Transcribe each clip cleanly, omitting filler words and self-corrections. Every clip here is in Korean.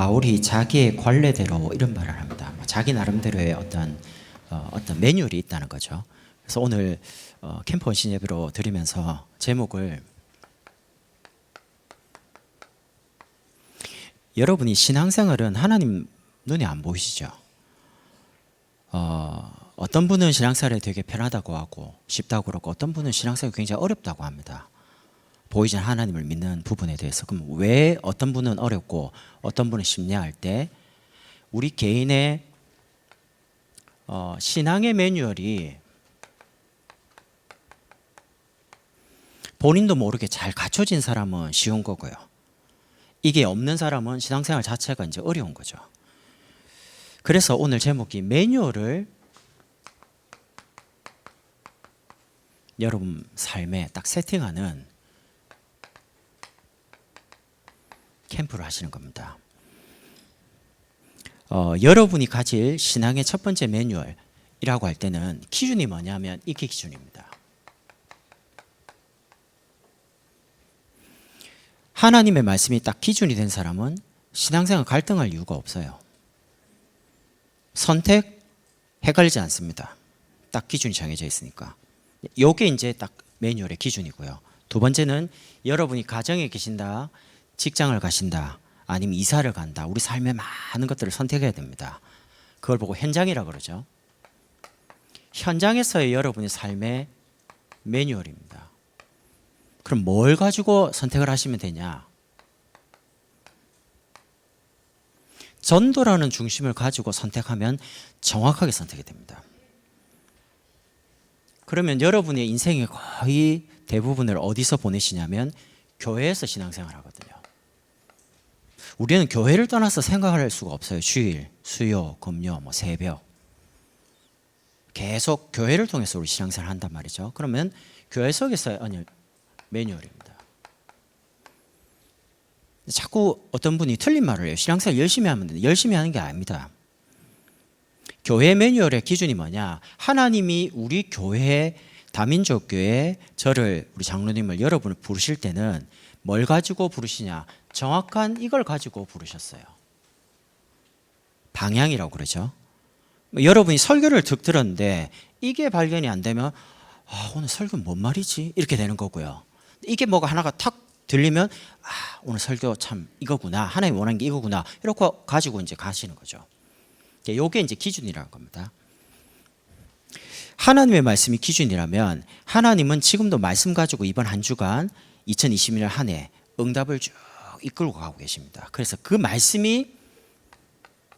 바울이 자기의 관례대로 이런 말을 합니다. 자기 나름대로의 어떤 매뉴얼이 있다는 거죠. 그래서 오늘 캠프 원신 예배로 드리면서 제목을 여러분이 신앙생활은 하나님 눈에 안 보이시죠? 어떤 분은 신앙생활이 되게 편하다고 하고 쉽다고 그러고 어떤 분은 신앙생활이 굉장히 어렵다고 합니다. 보이지 않는 하나님을 믿는 부분에 대해서. 그럼 왜 어떤 분은 어렵고 어떤 분은 쉽냐 할 때 우리 개인의 신앙의 매뉴얼이 본인도 모르게 잘 갖춰진 사람은 쉬운 거고요. 이게 없는 사람은 신앙생활 자체가 이제 어려운 거죠. 그래서 오늘 제목이 매뉴얼을 여러분 삶에 딱 세팅하는 캠프를 하시는 겁니다. 여러분이 가질 신앙의 첫 번째 매뉴얼이라고 할 때는 기준이 뭐냐면 이게 기준입니다. 하나님의 말씀이 딱 기준이 된 사람은 신앙생활 갈등할 이유가 없어요. 선택 헷갈리지 않습니다. 딱 기준이 정해져 있으니까. 요게 이제 딱 매뉴얼의 기준이고요. 두 번째는 여러분이 가정에 계신다, 직장을 가신다, 아니면 이사를 간다. 우리 삶의 많은 것들을 선택해야 됩니다. 그걸 보고 현장이라고 그러죠. 현장에서의 여러분의 삶의 매뉴얼입니다. 그럼 뭘 가지고 선택을 하시면 되냐? 전도라는 중심을 가지고 선택하면 정확하게 선택이 됩니다. 그러면 여러분의 인생의 거의 대부분을 어디서 보내시냐면 교회에서 신앙생활 하거든요. 우리는 교회를 떠나서 생각할 수가 없어요. 주일, 수요, 금요, 새벽. 계속 교회를 통해서 우리 신앙생활을 한단 말이죠. 그러면 교회 속에서의 매뉴얼입니다. 자꾸 어떤 분이 틀린 말을 해요. 신앙생활 열심히 하면 되는데 열심히 하는 게 아닙니다. 교회 매뉴얼의 기준이 뭐냐? 하나님이 우리 교회 다민족교회 저를 우리 장로님을 여러분을 부르실 때는 뭘 가지고 부르시냐? 정확한 이걸 가지고 부르셨어요. 방향이라고 그러죠. 여러분이 설교를 득 들었는데 이게 발견이 안 되면 오늘 설교 뭔 말이지? 이렇게 되는 거고요. 이게 뭐가 하나가 탁 들리면 오늘 설교 참 이거구나. 하나님 원하는 게 이거구나. 이렇게 가지고 이제 가시는 거죠. 이게 이제 기준이라는 겁니다. 하나님의 말씀이 기준이라면 하나님은 지금도 말씀 가지고 이번 한 주간 2021년 한 해 응답을 쭉 이끌고 가고 계십니다. 그래서 그 말씀이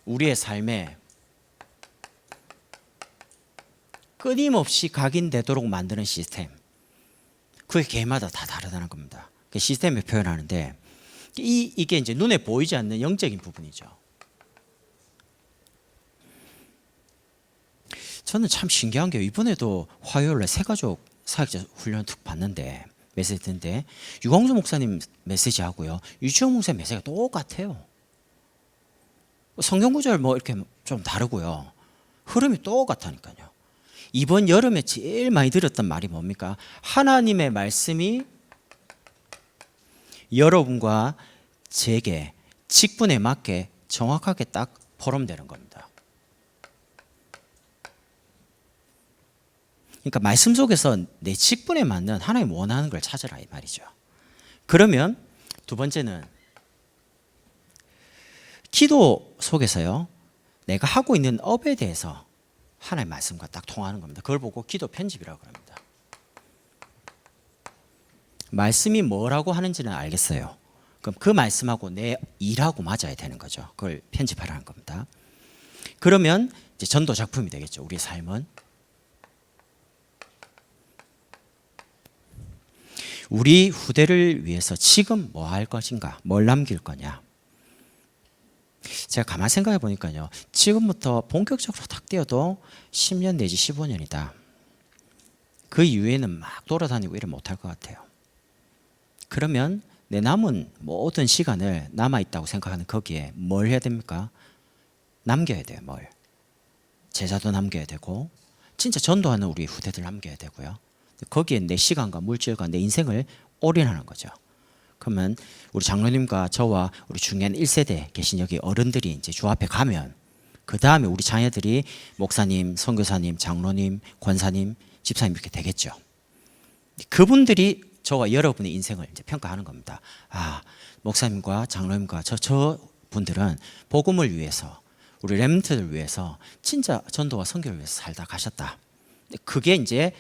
우리의 삶에 끊임없이 각인되도록 만드는 시스템. 그게 개마다 다 다르다는 겁니다. 그 시스템을 표현하는데 이게 이제 눈에 보이지 않는 영적인 부분이죠. 저는 참 신기한 게 이번에도 화요일에 새가족 사역자 훈련 툭 봤는데 메시지 듣는데 유광수 목사님 메시지하고요 유치원 목사님 메시지가 똑같아요. 성경 구절 이렇게 좀 다르고요. 흐름이 똑같다니까요. 이번 여름에 제일 많이 들었던 말이 뭡니까? 하나님의 말씀이 여러분과 제게 직분에 맞게 정확하게 딱 포럼되는 겁니다. 그러니까 말씀 속에서 내 직분에 맞는 하나님 원하는 걸 찾으라 이 말이죠. 그러면 두 번째는 기도 속에서요 내가 하고 있는 업에 대해서 하나님 말씀과 딱 통하는 겁니다. 그걸 보고 기도 편집이라고 합니다. 말씀이 뭐라고 하는지는 알겠어요. 그럼 그 말씀하고 내 일하고 맞아야 되는 거죠. 그걸 편집하라는 겁니다. 그러면 이제 전도 작품이 되겠죠. 우리의 삶은. 우리 후대를 위해서 지금 뭐 할 것인가? 뭘 남길 거냐? 제가 가만히 생각해 보니까요. 지금부터 본격적으로 딱 뛰어도 10년 내지 15년이다. 그 이후에는 막 돌아다니고 이래 못할 것 같아요. 그러면 내 남은 모든 시간을 남아있다고 생각하는 거기에 뭘 해야 됩니까? 남겨야 돼요. 뭘. 제자도 남겨야 되고 진짜 전도하는 우리 후대들 남겨야 되고요. 거기에 내 시간과 물질과 내 인생을 올인하는 거죠. 그러면 우리 장로님과 저와 우리 중요한 1세대 계신 여기 어른들이 이제 주 앞에 가면 그 다음에 우리 자녀들이 목사님, 선교사님, 장로님, 권사님, 집사님 이렇게 되겠죠. 그분들이 저와 여러분의 인생을 이제 평가하는 겁니다. 아, 목사님과 장로님과 저 분들은 복음을 위해서 우리 렘넌트를 위해서 진짜 전도와 선교를 위해서 살다 가셨다. 그게 이제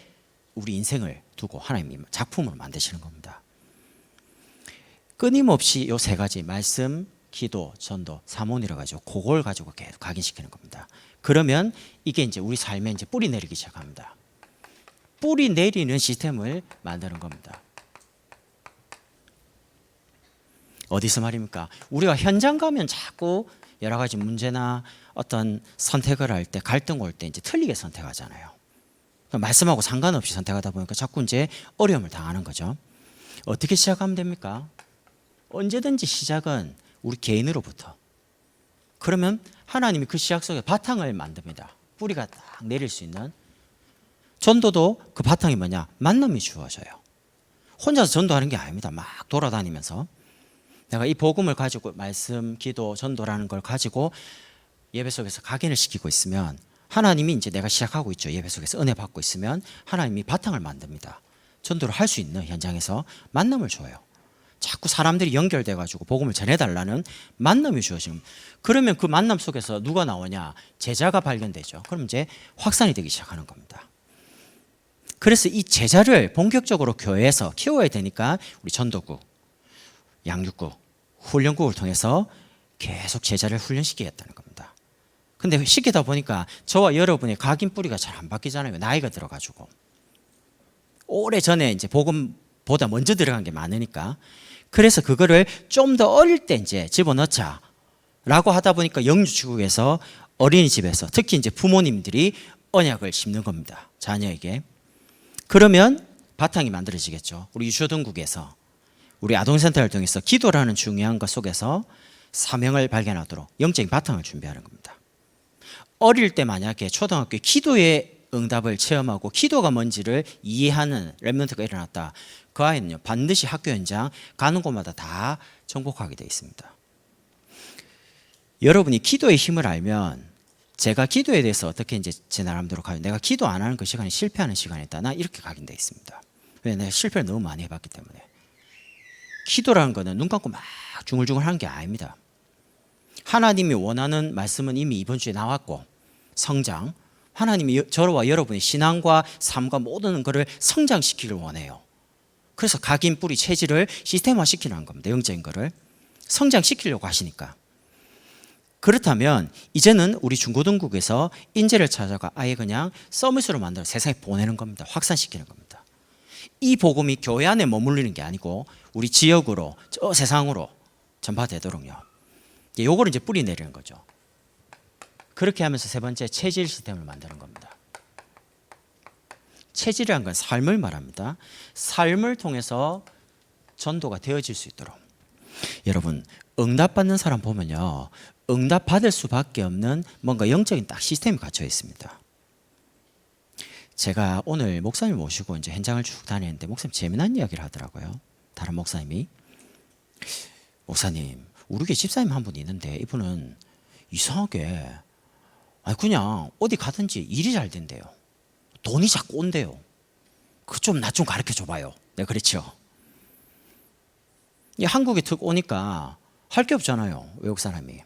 우리 인생을 두고 하나님이 작품으로 만드시는 겁니다. 끊임없이 요 세 가지 말씀, 기도, 전도, 사모니라 가지고 그걸 가지고 계속 각인시키는 겁니다. 그러면 이게 이제 우리 삶에 이제 뿌리 내리기 시작합니다. 뿌리 내리는 시스템을 만드는 겁니다. 어디서 말입니까? 우리가 현장 가면 자꾸 여러 가지 문제나 어떤 선택을 할 때 갈등 올 때 이제 틀리게 선택하잖아요. 말씀하고 상관없이 선택하다 보니까 자꾸 이제 어려움을 당하는 거죠. 어떻게 시작하면 됩니까? 언제든지 시작은 우리 개인으로부터. 그러면 하나님이 그 시작 속에 바탕을 만듭니다. 뿌리가 딱 내릴 수 있는. 전도도 그 바탕이 뭐냐? 만남이 주어져요. 혼자서 전도하는 게 아닙니다. 막 돌아다니면서 내가 이 복음을 가지고 말씀, 기도, 전도라는 걸 가지고 예배 속에서 각인을 시키고 있으면 하나님이 이제 내가 시작하고 있죠. 예배 속에서 은혜 받고 있으면 하나님이 바탕을 만듭니다. 전도를 할 수 있는 현장에서 만남을 줘요. 자꾸 사람들이 연결돼 가지고 복음을 전해달라는 만남이 주어지면, 그러면 그 만남 속에서 누가 나오냐? 제자가 발견되죠. 그럼 이제 확산이 되기 시작하는 겁니다. 그래서 이 제자를 본격적으로 교회에서 키워야 되니까 우리 전도국, 양육국, 훈련국을 통해서 계속 제자를 훈련시키겠다는 겁니다. 근데 시키다 보니까 저와 여러분의 각인 뿌리가 잘 안 바뀌잖아요. 나이가 들어가지고. 오래전에 이제 복음보다 먼저 들어간 게 많으니까. 그래서 그거를 좀 더 어릴 때 이제 집어넣자 라고 하다 보니까 영주축에서 어린이집에서 특히 이제 부모님들이 언약을 심는 겁니다. 자녀에게. 그러면 바탕이 만들어지겠죠. 우리 유초등국에서 우리 아동센터를 통해서 기도라는 중요한 것 속에서 사명을 발견하도록 영적인 바탕을 준비하는 겁니다. 어릴 때 만약에 초등학교 기도의 응답을 체험하고 기도가 뭔지를 이해하는 렘넌트가 일어났다. 그 아이는요 반드시 학교 현장 가는 곳마다 다 정복하게 되어 있습니다. 여러분이 기도의 힘을 알면 제가 기도에 대해서 어떻게 이제 제 나름대로 가요. 내가 기도 안 하는 그 시간이 실패하는 시간이다. 나 이렇게 각인되어 있습니다. 왜? 내가 실패를 너무 많이 해봤기 때문에. 기도라는 거는 눈 감고 막 중얼중얼 하는 게 아닙니다. 하나님이 원하는 말씀은 이미 이번 주에 나왔고, 성장, 하나님이 저와 여러분의 신앙과 삶과 모든 것을 성장시키길 원해요. 그래서 각인 뿌리 체질을 시스템화시키는 겁니다. 영적인 거를 성장시키려고 하시니까. 그렇다면 이제는 우리 중고등국에서 인재를 찾아가 아예 그냥 서밋으로 만들어 세상에 보내는 겁니다. 확산시키는 겁니다. 이 복음이 교회 안에 머물리는 게 아니고 우리 지역으로 저 세상으로 전파되도록요. 요거를 이제 뿌리 내리는 거죠. 그렇게 하면서 세 번째 체질 시스템을 만드는 겁니다. 체질이라는 건 삶을 말합니다. 삶을 통해서 전도가 되어질 수 있도록. 여러분 응답받는 사람 보면요, 응답받을 수밖에 없는 뭔가 영적인 딱 시스템이 갖춰 있습니다. 제가 오늘 목사님 모시고 이제 현장을 쭉 다니는데 목사님 재미난 이야기를 하더라고요. 다른 목사님이, 목사님 우리 교회 집사님 한 분 있는데 이분은 이상하게 그냥 어디 가든지 일이 잘 된대요. 돈이 자꾸 온대요. 그 좀 나 좀 가르쳐 줘봐요. 네, 그렇죠. 한국에 툭 오니까 할 게 없잖아요, 외국 사람이.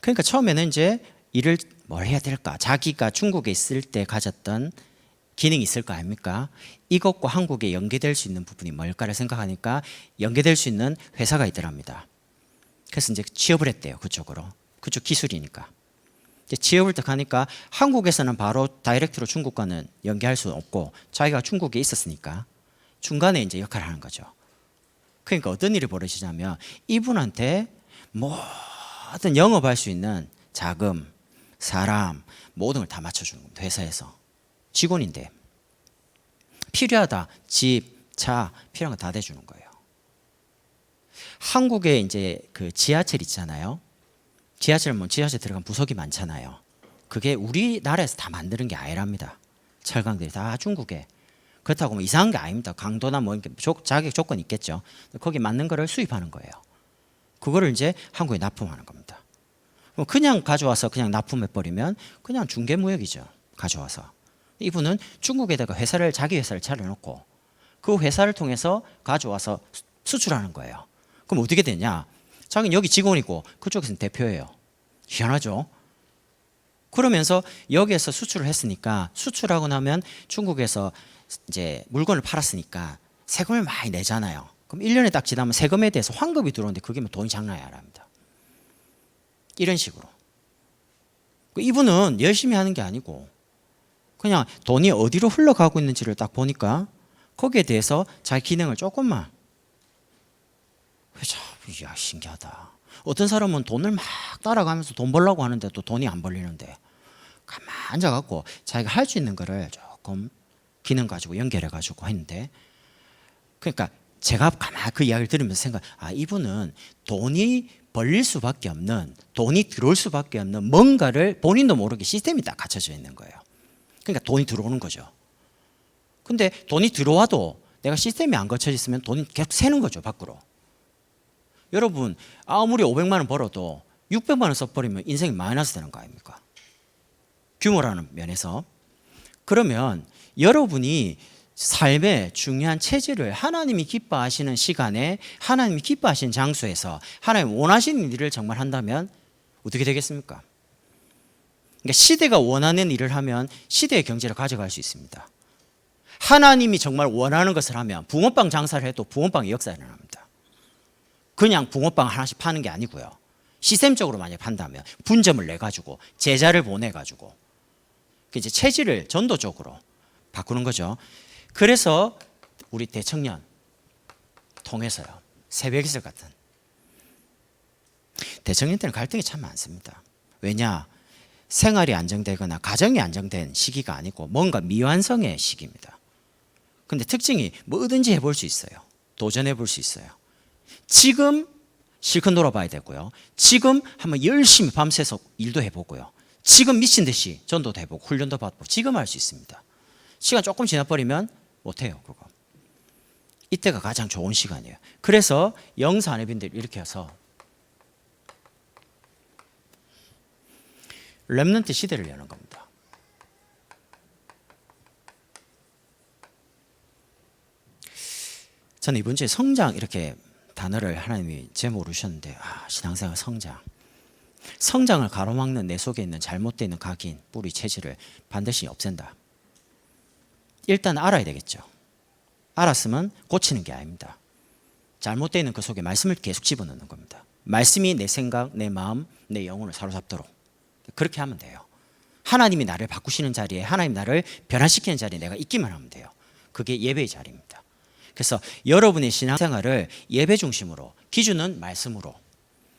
그러니까 처음에는 이제 일을 뭘 해야 될까? 자기가 중국에 있을 때 가졌던 기능이 있을 거 아닙니까? 이것과 한국에 연계될 수 있는 부분이 뭘까를 생각하니까 연계될 수 있는 회사가 있더랍니다. 그래서 이제 취업을 했대요. 그쪽으로. 그쪽 기술이니까. 이제 취업을 딱 하니까 한국에서는 바로 다이렉트로 중국과는 연계할 수 없고 자기가 중국에 있었으니까 중간에 이제 역할을 하는 거죠. 그러니까 어떤 일이 벌어지냐면 이분한테 모든 영업할 수 있는 자금, 사람 모든 걸 다 맞춰주는 겁니다. 회사에서. 직원인데 필요하다, 집, 차 필요한 거 다 대주는 거예요. 한국에 이제 그 지하철 있잖아요. 지하철 들어간 부속이 많잖아요. 그게 우리나라에서 다 만드는 게 아니랍니다. 철강들이 다 중국에. 그렇다고 뭐 이상한 게 아닙니다. 강도나 뭐 이렇게 자격 조건이 있겠죠. 거기 맞는 거를 수입하는 거예요. 그거를 이제 한국에 납품하는 겁니다. 그냥 가져와서 그냥 납품해 버리면 그냥 중개무역이죠. 가져와서. 이분은 중국에다가 자기 회사를 차려놓고 그 회사를 통해서 가져와서 수출하는 거예요. 그럼 어떻게 되냐? 자기는 여기 직원이고 그쪽에서는 대표예요. 희한하죠? 그러면서 여기에서 수출을 했으니까 수출하고 나면 중국에서 이제 물건을 팔았으니까 세금을 많이 내잖아요. 그럼 1년에 딱 지나면 세금에 대해서 환급이 들어오는데 그게 뭐 돈이 장난이 아닙니다. 이런 식으로. 이분은 열심히 하는 게 아니고 그냥 돈이 어디로 흘러가고 있는지를 딱 보니까 거기에 대해서 자기 기능을 조금만. 야, 신기하다. 어떤 사람은 돈을 막 따라가면서 돈 벌려고 하는데 또 돈이 안 벌리는데 가만 앉아갖고 자기가 할 수 있는 거를 조금 기능 가지고 연결해 가지고 했는데, 그러니까 제가 가만 그 이야기를 들으면서 이분은 돈이 벌릴 수밖에 없는, 돈이 들어올 수밖에 없는 뭔가를 본인도 모르게 시스템이 딱 갖춰져 있는 거예요. 그러니까 돈이 들어오는 거죠. 근데 돈이 들어와도 내가 시스템이 안 갖춰져 있으면 돈이 계속 새는 거죠, 밖으로. 여러분 아무리 500만 원 벌어도 600만 원 써버리면 인생이 마이너스 되는 거 아닙니까? 규모라는 면에서. 그러면 여러분이 삶의 중요한 체질을 하나님이 기뻐하시는 시간에, 하나님이 기뻐하시는 장소에서 하나님 원하시는 일을 정말 한다면 어떻게 되겠습니까? 그러니까 시대가 원하는 일을 하면 시대의 경제를 가져갈 수 있습니다. 하나님이 정말 원하는 것을 하면 붕어빵 장사를 해도 붕어빵의 역사가 일어납니다. 그냥 붕어빵 하나씩 파는 게 아니고요. 시스템적으로 만약 판다면 분점을 내가지고 제자를 보내가지고 이제 체질을 전도적으로 바꾸는 거죠. 그래서 우리 대청년 통해서요, 새벽이슬 같은 대청년 때는 갈등이 참 많습니다. 왜냐? 생활이 안정되거나 가정이 안정된 시기가 아니고 뭔가 미완성의 시기입니다. 근데 특징이 뭐든지 해볼 수 있어요. 도전해 볼 수 있어요. 지금 실컷 놀아봐야 되고요. 지금 한번 열심히 밤새서 일도 해보고요. 지금 미친 듯이 전도도 해보고 훈련도 받고 지금 할 수 있습니다. 시간 조금 지나버리면 못해요. 그거. 이때가 가장 좋은 시간이에요. 그래서 영사 아내분들이 이렇게 해서 렘넌트 시대를 여는 겁니다. 저는 이번 주에 성장 이렇게 단어를 하나님이 제목으로 주셨는데, 신앙생활 성장을 가로막는 내 속에 있는 잘못되어 있는 각인, 뿌리, 체질을 반드시 없앤다. 일단 알아야 되겠죠. 알았으면 고치는 게 아닙니다. 잘못되어 있는 그 속에 말씀을 계속 집어넣는 겁니다. 말씀이 내 생각, 내 마음, 내 영혼을 사로잡도록 그렇게 하면 돼요. 하나님이 나를 바꾸시는 자리에, 하나님 나를 변화시키는 자리에 내가 있기만 하면 돼요. 그게 예배의 자리입니다. 그래서 여러분의 신앙생활을 예배 중심으로, 기준은 말씀으로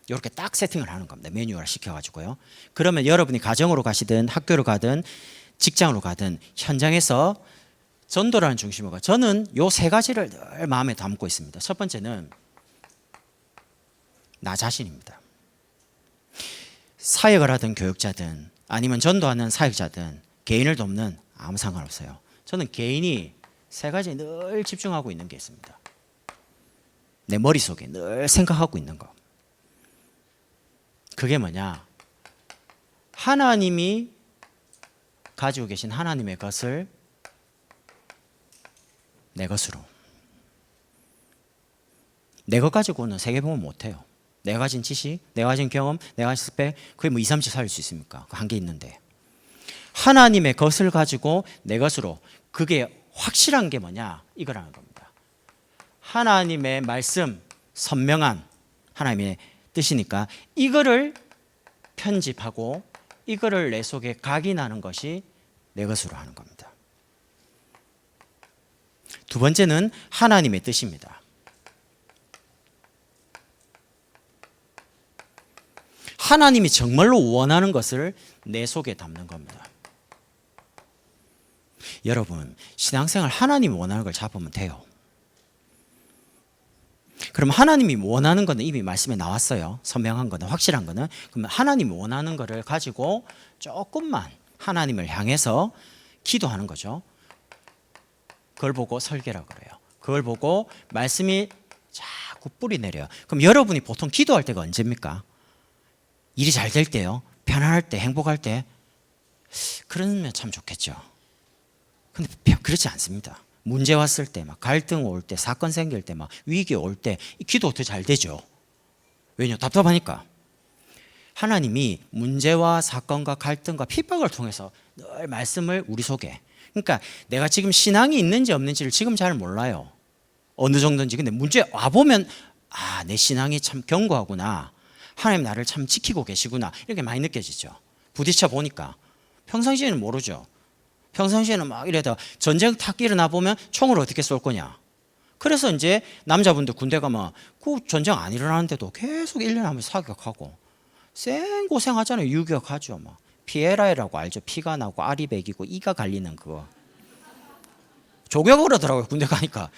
이렇게 딱 세팅을 하는 겁니다. 매뉴얼 시켜가지고요. 그러면 여러분이 가정으로 가시든 학교로 가든 직장으로 가든 현장에서 전도라는 중심으로, 저는 요 세 가지를 늘 마음에 담고 있습니다. 첫 번째는 나 자신입니다. 사역을 하든 교육자든 아니면 전도하는 사역자든 개인을 돕는 아무 상관없어요. 저는 개인이 세 가지에 늘 집중하고 있는 게 있습니다. 내 머릿속에 늘 생각하고 있는 거. 그게 뭐냐? 하나님이 가지고 계신 하나님의 것을 내 것으로. 내 것 가지고는 세계복음 못해요. 내가 가진 지식, 내가 가진 경험, 내가 가진 스펙, 그게 뭐 2, 3주 살릴 수 있습니까? 그 한계 있는데. 하나님의 것을 가지고 내 것으로. 그게 확실한 게 뭐냐? 이거라는 겁니다. 하나님의 말씀, 선명한 하나님의 뜻이니까 이거를 편집하고 이거를 내 속에 각인하는 것이 내 것으로 하는 겁니다. 두 번째는 하나님의 뜻입니다. 하나님이 정말로 원하는 것을 내 속에 담는 겁니다. 여러분, 신앙생활 하나님이 원하는 걸 잡으면 돼요. 그럼 하나님이 원하는 거는 이미 말씀에 나왔어요. 선명한 거는, 확실한 거는. 그러면 하나님이 원하는 거를 가지고 조금만 하나님을 향해서 기도하는 거죠. 그걸 보고 설계라 그래요. 그걸 보고 말씀이 자꾸 뿌리 내려요. 그럼 여러분이 보통 기도할 때가 언제입니까? 일이 잘 될 때요? 편안할 때? 행복할 때? 그러면 참 좋겠죠. 근데 그렇지 않습니다. 문제 왔을 때, 막 갈등 올 때, 사건 생길 때, 막 위기 올 때 기도 더 잘 되죠. 왜냐? 답답하니까. 하나님이 문제와 사건과 갈등과 핍박을 통해서 늘 말씀을 우리 속에, 그러니까 내가 지금 신앙이 있는지 없는지를 지금 잘 몰라요. 어느 정도인지. 근데 문제 와보면 내 신앙이 참 견고하구나, 하나님 나를 참 지키고 계시구나, 이렇게 많이 느껴지죠. 부딪혀 보니까. 평상시에는 모르죠. 평상시에는 막 이래다 전쟁 탁 일어나 보면 총을 어떻게 쏠 거냐. 그래서 이제 남자분들 군대 가면 그 전쟁 안 일어나는데도 계속 1년 하면 사격하고 생고생 하잖아요. 유격하죠. 막 피에라이라고 알죠. 피가 나고 알이 배기고 이가 갈리는 그거. 조교 그러더라고요. 군대 가니까.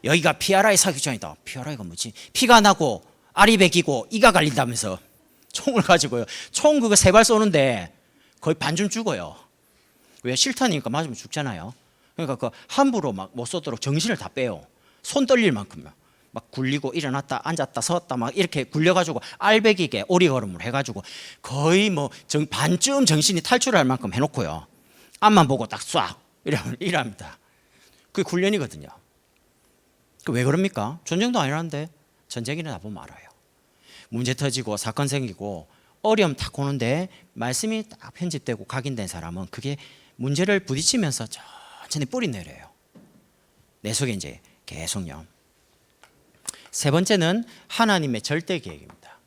여기가 피아라이 사격장이다. 피아라이가 뭐지? 피가 나고 알이 배기고 이가 갈린다면서 총을 가지고요. 총 그거 3발 쏘는데 거의 반쯤 죽어요. 왜? 실탄이니까 맞으면 죽잖아요. 그러니까 그 함부로 막 못 쏘도록 정신을 다 빼요. 손 떨릴 만큼 막 굴리고 일어났다 앉았다 섰다 막 이렇게 굴려가지고 알배기게 오리걸음을 해가지고 거의 뭐 반쯤 정신이 탈출할 만큼 해놓고요. 앞만 보고 딱 쏴 이랍니다. 그게 훈련이거든요. 왜 그럽니까? 전쟁도 아니라는데. 전쟁이나 나보면 알아요. 문제 터지고 사건 생기고 어려움 탁 오는데 말씀이 딱 편집되고 각인된 사람은 그게 문제를 부딪히면서 천천히 뿌리 내려요. 내 속에 이제 계속요. 세 번째는 하나님의 절대 계획입니다.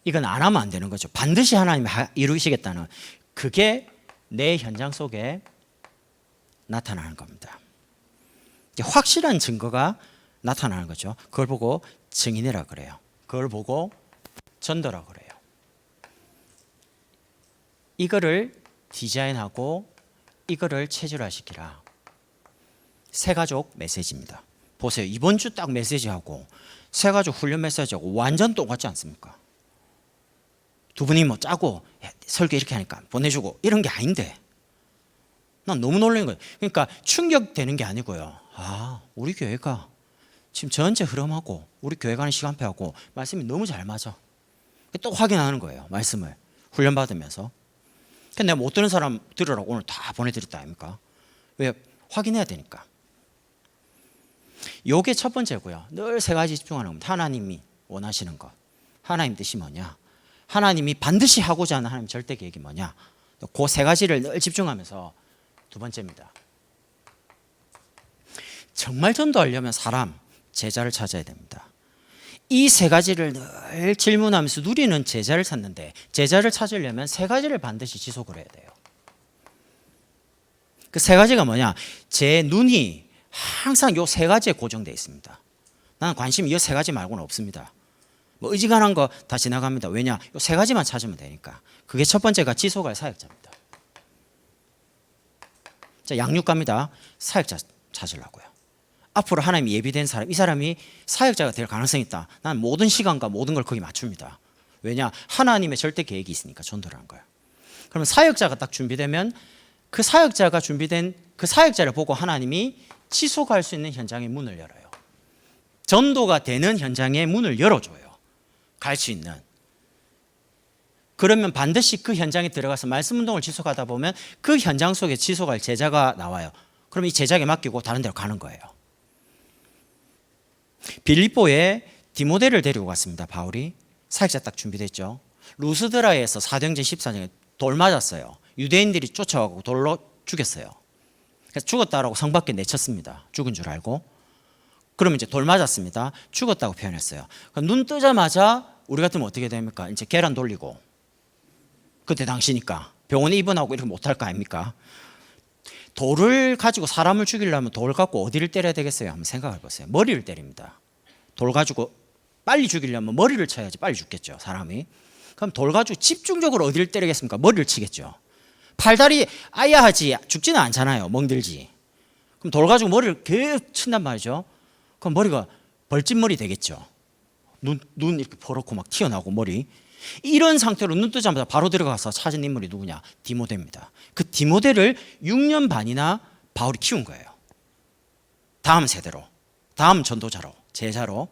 이건 안 하면 안 되는 거죠. 반드시 하나님이 이루시겠다는, 그게 내 현장 속에 나타나는 겁니다. 확실한 증거가 나타나는 거죠. 그걸 보고 증인이라 그래요. 그걸 보고 전도라 그래요. 이거를 디자인하고 이거를 체질화시키라. 새가족 메시지입니다. 보세요. 이번 주 딱 메시지하고 새가족 훈련 메시지하고 완전 똑같지 않습니까? 두 분이 뭐 짜고 설교 이렇게 하니까 보내주고 이런 게 아닌데 난 너무 놀란 거예요. 그러니까 충격되는 게 아니고요. 우리 교회가 지금 전체 흐름하고 우리 교회 가는 시간표하고 말씀이 너무 잘 맞아. 또 확인하는 거예요. 말씀을 훈련받으면서. 근데 내가 못 들은 사람 들으라고 오늘 다 보내드렸다 아닙니까? 왜? 확인해야 되니까. 요게 첫 번째고요. 늘 세 가지 집중하는 겁니다. 하나님이 원하시는 것, 하나님 뜻이 뭐냐, 하나님이 반드시 하고자 하는 하나님 절대 계획이 뭐냐, 그 세 가지를 늘 집중하면서. 두 번째입니다. 정말 전도하려면 사람, 제자를 찾아야 됩니다. 이 세 가지를 늘 질문하면서 누리는 제자를 찾는데, 제자를 찾으려면 세 가지를 반드시 지속을 해야 돼요. 그 세 가지가 뭐냐? 제 눈이 항상 요 세 가지에 고정되어 있습니다. 나는 관심이 이 세 가지 말고는 없습니다. 뭐 의지간한 거 다 지나갑니다. 왜냐? 요 세 가지만 찾으면 되니까. 그게 첫 번째가 지속할 사역자입니다. 자, 양육갑니다. 사역자 찾으려고요. 앞으로 하나님이 예비된 사람, 이 사람이 사역자가 될 가능성이 있다. 난 모든 시간과 모든 걸 거기 맞춥니다. 왜냐? 하나님의 절대 계획이 있으니까 전도라는 거예요. 그러면 사역자가 딱 준비되면 그 사역자가 준비된 그 사역자를 보고 하나님이 지속할 수 있는 현장의 문을 열어요. 전도가 되는 현장의 문을 열어줘요. 갈 수 있는. 그러면 반드시 그 현장에 들어가서 말씀 운동을 지속하다 보면 그 현장 속에 지속할 제자가 나와요. 그럼 이 제자에게 맡기고 다른 데로 가는 거예요. 빌립보에 디모데를 데리고 갔습니다. 바울이. 사역자 딱 준비됐죠. 루스드라에서 사도행전 14장에 돌 맞았어요. 유대인들이 쫓아가고 돌로 죽였어요. 그래서 죽었다라고 성 밖에 내쳤습니다. 죽은 줄 알고. 그러면 이제 돌 맞았습니다. 죽었다고 표현했어요. 눈 뜨자마자 우리 같으면 어떻게 됩니까? 이제 계란 돌리고. 그때 당시니까 병원에 입원하고 이렇게 못할 거 아닙니까? 돌을 가지고 사람을 죽이려면 돌 갖고 어디를 때려야 되겠어요? 한번 생각해 보세요. 머리를 때립니다. 돌 가지고 빨리 죽이려면 머리를 쳐야지 빨리 죽겠죠, 사람이. 그럼 돌 가지고 집중적으로 어디를 때리겠습니까? 머리를 치겠죠. 팔다리 아야 하지 죽지는 않잖아요. 멍들지. 그럼 돌 가지고 머리를 계속 친단 말이죠. 그럼 머리가 벌집머리 되겠죠. 눈 이렇게 퍼렇고 막 튀어나오고 머리. 이런 상태로 눈 뜨자마자 바로 들어가서 찾은 인물이 누구냐? 디모데입니다. 그 디모데를 6년 반이나 바울이 키운 거예요. 다음 세대로, 다음 전도자로, 제자로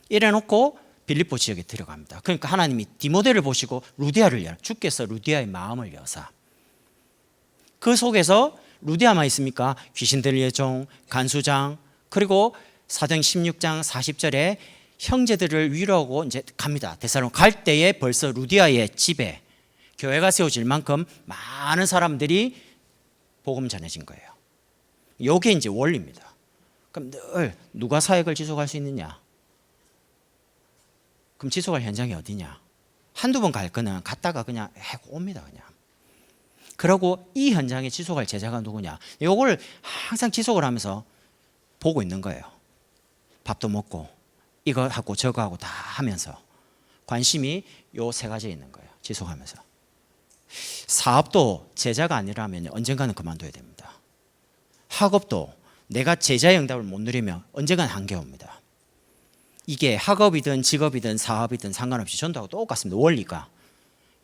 이래놓고 빌립보 지역에 들어갑니다. 그러니까 하나님이 디모데를 보시고 루디아를 열, 주께서 루디아의 마음을 여사 그 속에서 루디아만 있습니까? 귀신 들릴 종, 간수장, 그리고 사도행 16장 40절에 형제들을 위로하고 이제 갑니다. 데살로니가 갈 때에 벌써 루디아의 집에 교회가 세워질 만큼 많은 사람들이 복음 전해진 거예요. 이게 이제 원리입니다. 그럼 늘 누가 사역을 지속할 수 있느냐? 그럼 지속할 현장이 어디냐? 한두 번 갈 거는 갔다가 그냥 해고 옵니다. 그냥. 그러고 이 현장에 지속할 제자가 누구냐? 이걸 항상 지속을 하면서 보고 있는 거예요. 밥도 먹고 이거 하고 저거 하고 다 하면서 관심이 요 세 가지에 있는 거예요. 지속하면서. 사업도 제자가 아니라면 언젠가는 그만둬야 됩니다. 학업도 내가 제자의 응답을 못 누리면 언젠가는 한계가 옵니다. 이게 학업이든 직업이든 사업이든 상관없이 전도하고 똑같습니다. 원리가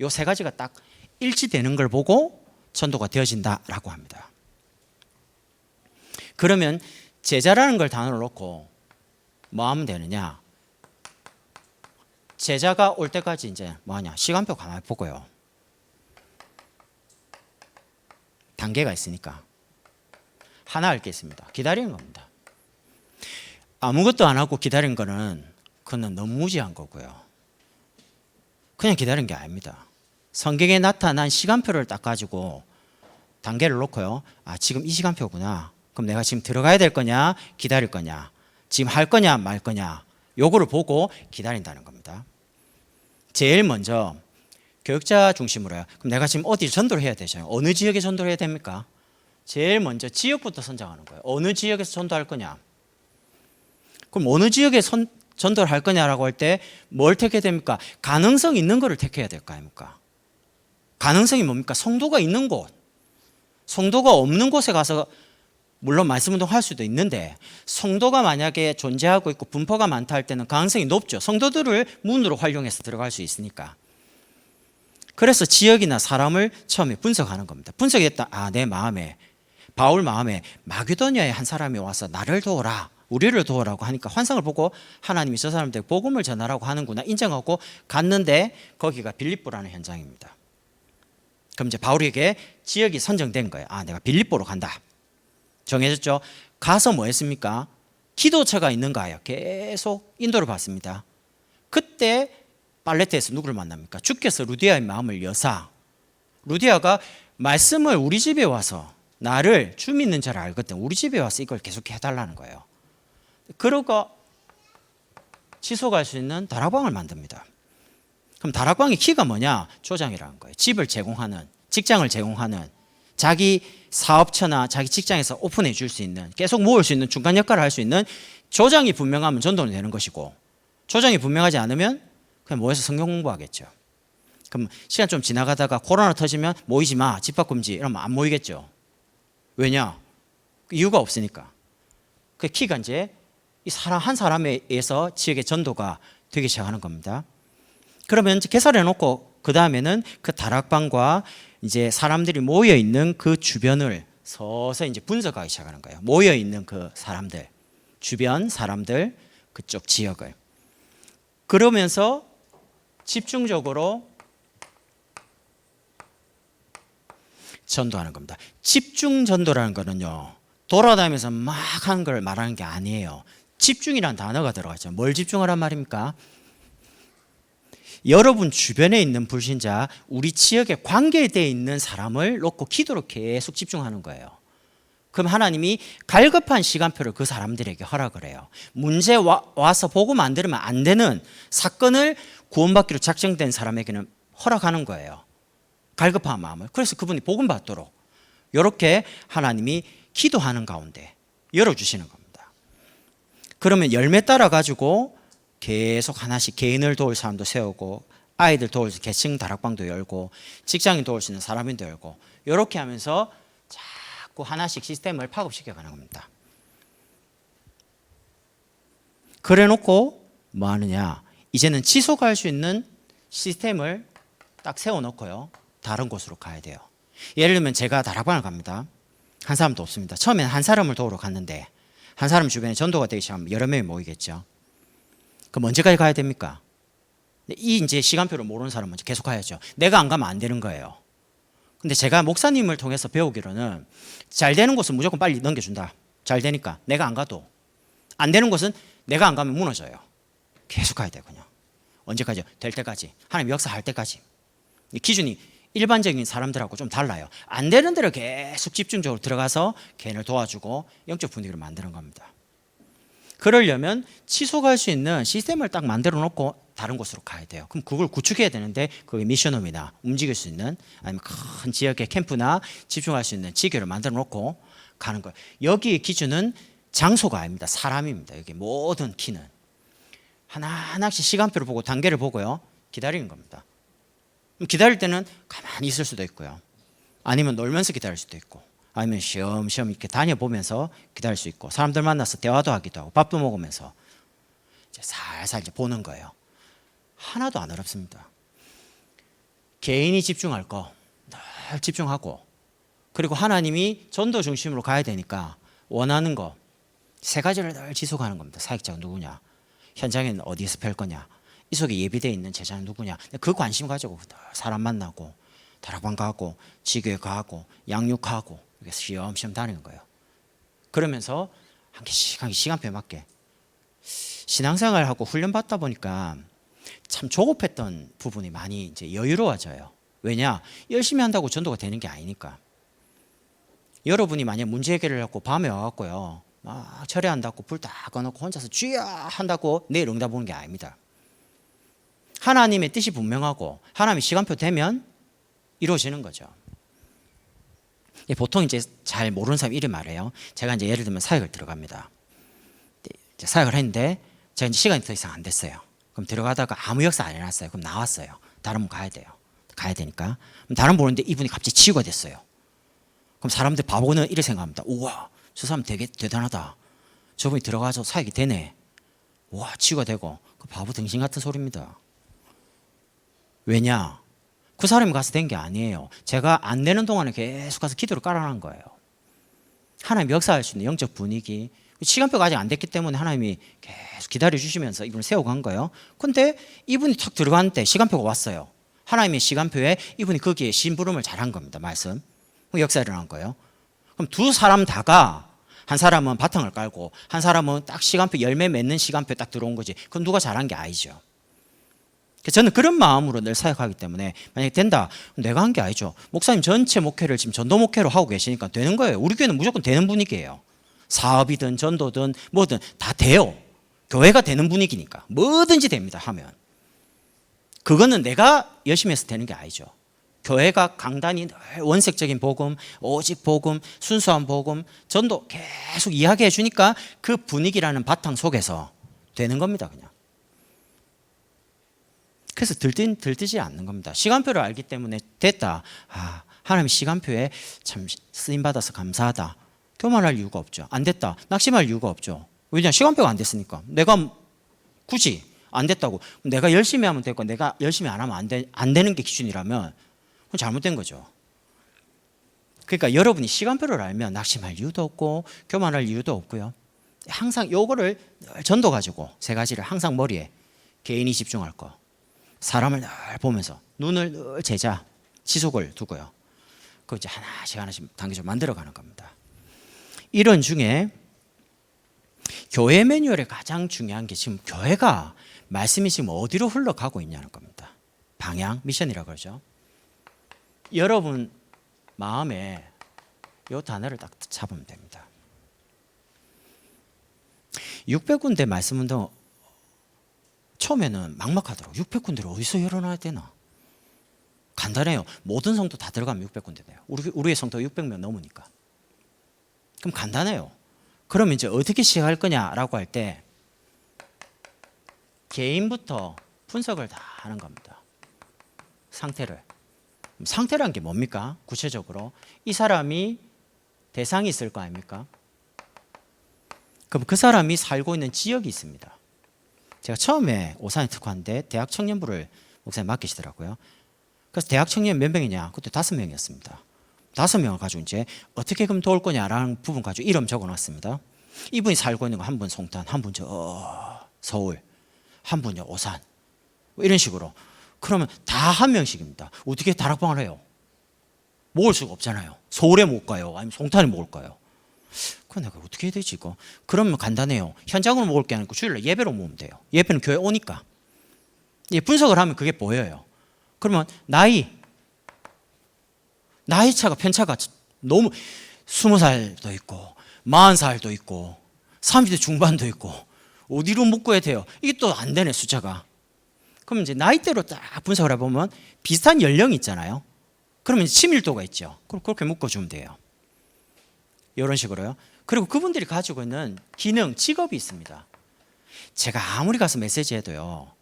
요 세 가지가 딱 일치되는 걸 보고 전도가 되어진다라고 합니다. 그러면 제자라는 걸 단어로 놓고 뭐 하면 되느냐? 제자가 올 때까지 이제 뭐 하냐? 시간표 가만히 보고요. 단계가 있으니까 하나 할 게 있습니다. 기다리는 겁니다. 아무것도 안 하고 기다린 거는 그건 너무 무지한 거고요. 그냥 기다린 게 아닙니다. 성경에 나타난 시간표를 딱 가지고 단계를 놓고요. 아, 지금 이 시간표구나. 그럼 내가 지금 들어가야 될 거냐, 기다릴 거냐, 지금 할 거냐, 말 거냐, 요거를 보고 기다린다는 겁니다. 제일 먼저 교육자 중심으로요. 그럼 내가 지금 어디 전도를 해야 되잖아요. 어느 지역에 전도를 해야 됩니까? 제일 먼저 지역부터 선정하는 거예요. 어느 지역에서 전도할 거냐. 그럼 어느 지역에 전도를 할 거냐라고 할 때 뭘 택해야 됩니까? 가능성 있는 거를 택해야 될 거 아닙니까? 가능성이 뭡니까? 성도가 있는 곳. 성도가 없는 곳에 가서 물론 말씀운동 할 수도 있는데 성도가 만약에 존재하고 있고 분포가 많다 할 때는 가능성이 높죠. 성도들을 문으로 활용해서 들어갈 수 있으니까. 그래서 지역이나 사람을 처음에 분석하는 겁니다. 분석했다. 아, 내 마음에 바울 마음에 마게도니아에 한 사람이 와서 나를 도우라, 우리를 도우라고 하니까 환상을 보고 하나님이 저 사람들에게 복음을 전하라고 하는구나 인정하고 갔는데 거기가 빌립보라는 현장입니다. 그럼 이제 바울에게 지역이 선정된 거예요. 아, 내가 빌립보로 간다. 정해졌죠. 가서 뭐 했습니까? 기도처가 있는가요? 계속 인도를 받습니다. 그때 빨레트에서 누구를 만납니까? 주께서 루디아의 마음을 여사, 루디아가 말씀을 우리 집에 와서 나를 주 믿는 자를 알거든 우리 집에 와서 이걸 계속 해달라는 거예요. 그러고 지속할 수 있는 다락방을 만듭니다. 그럼 다락방의 키가 뭐냐? 조장이라는 거예요. 집을 제공하는, 직장을 제공하는, 자기 사업처나 자기 직장에서 오픈해 줄 수 있는, 계속 모을 수 있는 중간 역할을 할 수 있는 조장이 분명하면 전도는 되는 것이고, 조장이 분명하지 않으면 그냥 모여서 성경 공부하겠죠. 그럼 시간 좀 지나가다가 코로나 터지면 모이지 마, 집합금지 이러면 안 모이겠죠. 왜냐? 이유가 없으니까. 그 키가 이제 이 사람 한 사람에 의해서 지역의 전도가 되기 시작하는 겁니다. 그러면 이제 개설해 놓고 그 다음에는 그 다락방과 이제 사람들이 모여 있는 그 주변을 서서히 이제 분석하기 시작하는 거예요. 모여 있는 그 사람들, 주변 사람들, 그쪽 지역을. 그러면서 집중적으로 전도하는 겁니다. 집중 전도라는 거는요, 돌아다니면서 막 하는 걸 말하는 게 아니에요. 집중이라는 단어가 들어가죠. 뭘 집중하란 말입니까? 여러분 주변에 있는 불신자, 우리 지역에 관계되어 있는 사람을 놓고 기도로 계속 집중하는 거예요. 그럼 하나님이 갈급한 시간표를 그 사람들에게 허락을 해요. 문제 와서 복음 안 들으면 안 되는 사건을 구원받기로 작정된 사람에게는 허락하는 거예요. 갈급한 마음을. 그래서 그분이 복음 받도록 이렇게 하나님이 기도하는 가운데 열어주시는 겁니다. 그러면 열매 따라 가지고 계속 하나씩 개인을 도울 사람도 세우고, 아이들 도울 수 있는 계층 다락방도 열고, 직장인 도울 수 있는 사람인도 열고, 이렇게 하면서 자꾸 하나씩 시스템을 파급시켜 가는 겁니다. 그래 놓고 뭐 하느냐? 이제는 지속할 수 있는 시스템을 딱 세워놓고요. 다른 곳으로 가야 돼요. 예를 들면 제가 다락방을 갑니다. 한 사람도 없습니다. 처음에는 한 사람을 도우러 갔는데 한 사람 주변에 전도가 되기 시작하면 여러 명이 모이겠죠. 그럼 언제까지 가야 됩니까? 이 이제 시간표를 모르는 사람은 계속 가야죠. 내가 안 가면 안 되는 거예요. 근데 제가 목사님을 통해서 배우기로는 잘 되는 곳은 무조건 빨리 넘겨준다. 잘 되니까 내가 안 가도. 안 되는 곳은 내가 안 가면 무너져요. 계속 가야 돼요. 그냥 언제까지요? 될 때까지. 하나님 역사할 때까지. 이 기준이 일반적인 사람들하고 좀 달라요. 안 되는 데를 계속 집중적으로 들어가서 개인을 도와주고 영적 분위기를 만드는 겁니다. 그러려면 지속할 수 있는 시스템을 딱 만들어 놓고 다른 곳으로 가야 돼요. 그럼 그걸 구축해야 되는데 그게 미션홈이나 움직일 수 있는 아니면 큰 지역의 캠프나 집중할 수 있는 지교를 만들어 놓고 가는 거예요. 여기의 기준은 장소가 아닙니다. 사람입니다. 여기 모든 키는 하나하나씩 시간표를 보고 단계를 보고요. 기다리는 겁니다. 기다릴 때는 가만히 있을 수도 있고요. 아니면 놀면서 기다릴 수도 있고 아니면 쉬엄쉬엄 이렇게 다녀보면서 기다릴 수 있고 사람들 만나서 대화도 하기도 하고 밥도 먹으면서 이제 살살 이제 보는 거예요. 하나도 안 어렵습니다. 개인이 집중할 거 늘 집중하고 그리고 하나님이 전도 중심으로 가야 되니까 원하는 거 세 가지를 늘 지속하는 겁니다. 사역자가 누구냐, 현장에는 어디에서 펼 거냐, 이 속에 예비되어 있는 제자는 누구냐, 그 관심 가지고 사람 만나고 다락방 가고 지교회 가고 양육하고 이렇게 시험시험 다니는 거예요. 그러면서 한 개씩 한 개 시간표에 맞게 신앙생활하고 훈련 받다 보니까 참 조급했던 부분이 많이 이제 여유로워져요. 왜냐? 열심히 한다고 전도가 되는 게 아니니까. 여러분이 만약 문제 해결을 하고 밤에 와갖고요 막 철회한다고 불 다 꺼놓고 혼자서 쥐야 한다고 내일 응답 오는 게 아닙니다. 하나님의 뜻이 분명하고 하나님의 시간표 되면 이루어지는 거죠. 보통 이제 잘 모르는 사람 이름 말해요. 제가 이제 예를 들면 사역을 들어갑니다. 이제 사역을 했는데 제가 이제 시간이 더 이상 안 됐어요. 그럼 들어가다가 아무 역사 안 해놨어요. 그럼 나왔어요. 다른 분 가야 돼요. 가야 되니까. 그럼 다른 분 보는데 이분이 갑자기 치유가 됐어요. 그럼 사람들 바보는 이렇게 생각합니다. 우와, 저 사람 되게 대단하다. 저분이 들어가서 사역이 되네. 와, 치유가 되고. 그 바보 등신 같은 소리입니다. 왜냐? 그 사람이 가서 된 게 아니에요. 제가 안 되는 동안에 계속 가서 기도를 깔아놓은 거예요. 하나님 역사할 수 있는 영적 분위기. 시간표가 아직 안 됐기 때문에 하나님이 계속 기다려주시면서 이분을 세워간 거예요. 근데 이분이 탁 들어갔는데 시간표가 왔어요. 하나님의 시간표에 이분이 거기에 심부름을 잘한 겁니다. 말씀. 역사를 일어난 거예요. 그럼 두 사람 다가 한 사람은 바탕을 깔고 한 사람은 딱 시간표 열매 맺는 시간표 딱 들어온 거지. 그건 누가 잘한 게 아니죠. 저는 그런 마음으로 늘 사역하기 때문에 만약에 된다, 내가 한 게 아니죠. 목사님 전체 목회를 지금 전도 목회로 하고 계시니까 되는 거예요. 우리 교회는 무조건 되는 분위기예요. 사업이든 전도든 뭐든 다 돼요. 교회가 되는 분위기니까 뭐든지 됩니다. 하면 그거는 내가 열심히 해서 되는 게 아니죠. 교회가 강단이 늘 원색적인 복음, 오직 복음, 순수한 복음, 전도 계속 이야기해 주니까 그 분위기라는 바탕 속에서 되는 겁니다. 그냥. 그래서 들뜨지 않는 겁니다. 시간표를 알기 때문에 됐다. 아, 하나님 시간표에 참 쓰임받아서 감사하다. 교만할 이유가 없죠. 안 됐다. 낙심할 이유가 없죠. 왜냐? 시간표가 안 됐으니까. 내가 굳이 안 됐다고. 내가 열심히 하면 되고 내가 열심히 안 하면 안 되는 게 기준이라면 그건 잘못된 거죠. 그러니까 여러분이 시간표를 알면 낙심할 이유도 없고 교만할 이유도 없고요. 항상 요거를 전도 가지고 세 가지를 항상 머리에 개인이 집중할 거. 사람을 늘 보면서 눈을 늘 제자 지속을 두고요. 그 이제 하나씩 단계적으로 만들어가는 겁니다. 이런 중에 교회 매뉴얼의 가장 중요한 게 지금 교회가 말씀이 지금 어디로 흘러가고 있냐는 겁니다. 방향, 미션이라고 그러죠. 여러분 마음에 이 단어를 딱 잡으면 됩니다. 600군데 말씀운동 처음에는 막막하더라고요. 600군데를 어디서 열어놔야 되나? 간단해요. 모든 성도 다 들어가면 600군데네요. 우리의 성도가 600명 넘으니까. 그럼 간단해요. 그러면 이제 어떻게 시작할 거냐라고 할 때 개인부터 분석을 다 하는 겁니다. 상태란 게 뭡니까? 구체적으로 이 사람이 대상이 있을 거 아닙니까? 그럼 그 사람이 살고 있는 지역이 있습니다. 제가 처음에 오산에 특화한데 대학 청년부를 목사님 맡기시더라고요. 그래서 대학 청년 몇 명이냐? 그때 5명이었습니다. 5명을 가지고 이제 어떻게 그럼 도울 거냐라는 부분 가지고 이름 적어놨습니다. 이분이 살고 있는 거 한 분 송탄, 한 분 서울, 한 분요 오산, 뭐 이런 식으로. 그러면 다 한 명씩입니다. 어떻게 다락방을 해요? 모을 수가 없잖아요. 서울에 못 가요. 아니면 송탄에 못 가요. 그럼 내가 어떻게 해야 되지 이거? 그러면 간단해요. 현장으로 모을 게 아니고 주일날 예배로 모으면 돼요. 예배는 교회 오니까. 분석을 하면 그게 보여요. 그러면 나이 차가 편차가 너무 20살도 있고 40살도 있고 30대 중반도 있고 어디로 묶어야 돼요? 이게 또 안 되네 숫자가. 그럼 이제 나이대로 딱 분석을 해보면 비슷한 연령이 있잖아요. 그러면 친밀도가 있죠. 그럼 그렇게 묶어주면 돼요. 이런 식으로요. 그리고 그분들이 가지고 있는 기능, 직업이 있습니다. 제가 아무리 가서 메시지 해도요,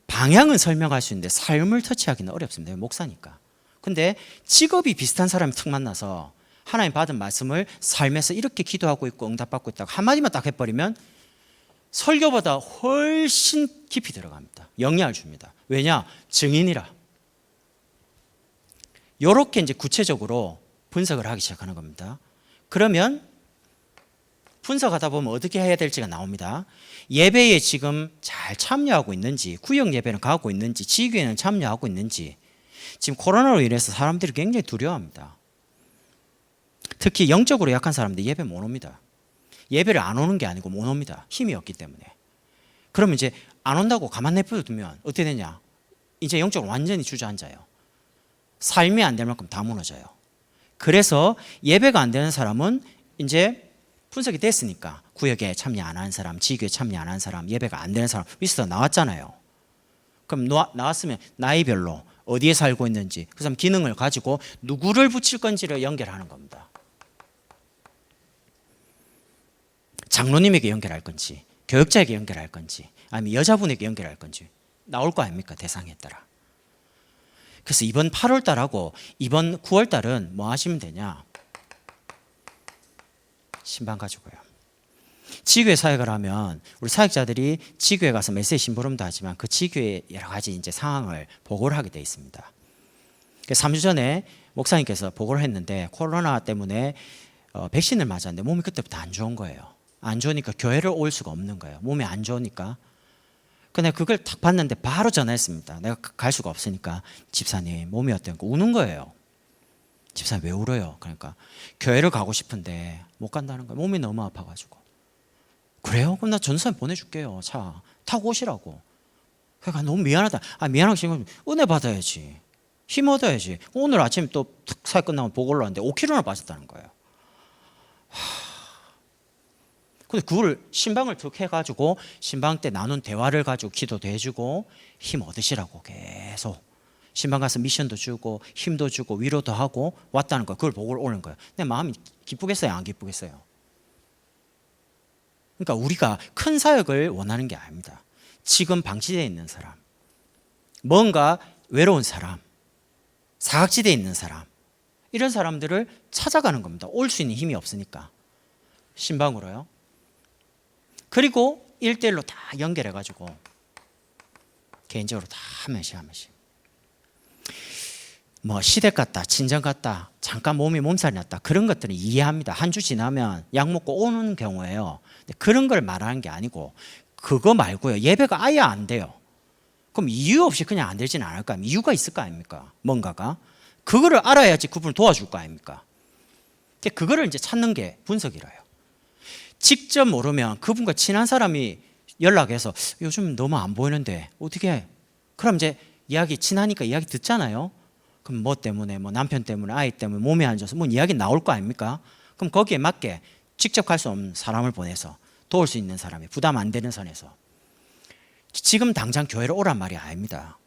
방향은 설명할 수 있는데 삶을 터치하기는 어렵습니다. 목사니까. 근데 직업이 비슷한 사람이 툭 만나서 하나님 받은 말씀을 삶에서 이렇게 기도하고 있고 응답받고 있다고 한마디만 딱 해버리면 설교보다 훨씬 깊이 들어갑니다. 영향을 줍니다. 왜냐? 증인이라. 이렇게 이제 구체적으로 분석을 하기 시작하는 겁니다. 그러면 분석하다 보면 어떻게 해야 될지가 나옵니다. 예배에 지금 잘 참여하고 있는지, 구역 예배는 가고 있는지, 지교회는 참여하고 있는지. 지금 코로나로 인해서 사람들이 굉장히 두려워합니다. 특히 영적으로 약한 사람들 예배 못 옵니다. 예배를 안 오는 게 아니고 못 옵니다. 힘이 없기 때문에. 그러면 이제 안 온다고 가만 내버려두면 어떻게 되냐? 이제 영적으로 완전히 주저앉아요. 삶이 안 될 만큼 다 무너져요. 그래서 예배가 안 되는 사람은 이제 분석이 됐으니까 구역에 참여 안 하는 사람, 지교에 참여 안 하는 사람, 예배가 안 되는 사람 리스트가 나왔잖아요. 그럼 나왔으면 나이별로 어디에 살고 있는지 그 사람 기능을 가지고 누구를 붙일 건지를 연결하는 겁니다. 장로님에게 연결할 건지, 교역자에게 연결할 건지, 아니면 여자분에게 연결할 건지 나올 거 아닙니까? 대상에 따라. 그래서 이번 8월 달하고 이번 9월 달은 뭐 하시면 되냐? 신방 가지고요. 지교회 사역을 하면 우리 사역자들이 지교회 가서 메시지 심부름도 하지만 그 지교회 여러 가지 이제 상황을 보고를 하게 돼 있습니다. 3주 전에 목사님께서 보고를 했는데 코로나 때문에 백신을 맞았는데 몸이 그때부터 안 좋은 거예요. 안 좋으니까 교회를 올 수가 없는 거예요. 몸이 안 좋으니까. 근데 그걸 딱 봤는데 바로 전화했습니다. 내가 갈 수가 없으니까 집사님 몸이 어땠고 우는 거예요. 집사님 왜 울어요? 그러니까 교회를 가고 싶은데 못 간다는 거예요. 몸이 너무 아파가지고. 그래요? 그럼 나 전수사님 보내줄게요. 차 타고 오시라고. 그러니까 너무 미안하다. 미안하게 지금 은혜 받아야지. 힘 얻어야지. 오늘 아침에 또 사역 끝나면 보고를 하는데 5kg나 빠졌다는 거예요. 근데 그걸 신방을 툭 해가지고 신방 때 나눈 대화를 가지고 기도도 해주고 힘 얻으시라고 계속 신방 가서 미션도 주고 힘도 주고 위로도 하고 왔다는 거예요. 그걸 보고를 오는 거예요. 내 마음이 기쁘겠어요? 안 기쁘겠어요? 그러니까 우리가 큰 사역을 원하는 게 아닙니다. 지금 방치되어 있는 사람, 뭔가 외로운 사람, 사각지대에 있는 사람, 이런 사람들을 찾아가는 겁니다. 올 수 있는 힘이 없으니까. 신방으로요. 그리고 1대1로 다 연결해가지고 개인적으로 다 한 명씩 뭐 시댁 갔다 친정 갔다 잠깐 몸살이 났다 그런 것들은 이해합니다. 한 주 지나면 약 먹고 오는 경우에요. 그런 걸 말하는 게 아니고 그거 말고요. 예배가 아예 안 돼요. 그럼 이유 없이 그냥 안 되지는 않을까? 이유가 있을 거 아닙니까? 뭔가가. 그거를 알아야지 그분을 도와줄 거 아닙니까? 그거를 이제 찾는 게 분석이라요. 직접 모르면 그분과 친한 사람이 연락해서 요즘 너무 안 보이는데 어떻게 해? 그럼 이제 이야기 친하니까 이야기 듣잖아요. 그럼 뭐 때문에 뭐 남편 때문에 아이 때문에 몸이 안 좋아서 뭐 이야기 나올 거 아닙니까? 그럼 거기에 맞게 직접 갈 수 없는 사람을 보내서 도울 수 있는 사람이 부담 안 되는 선에서 지금 당장 교회를 오란 말이 아닙니다.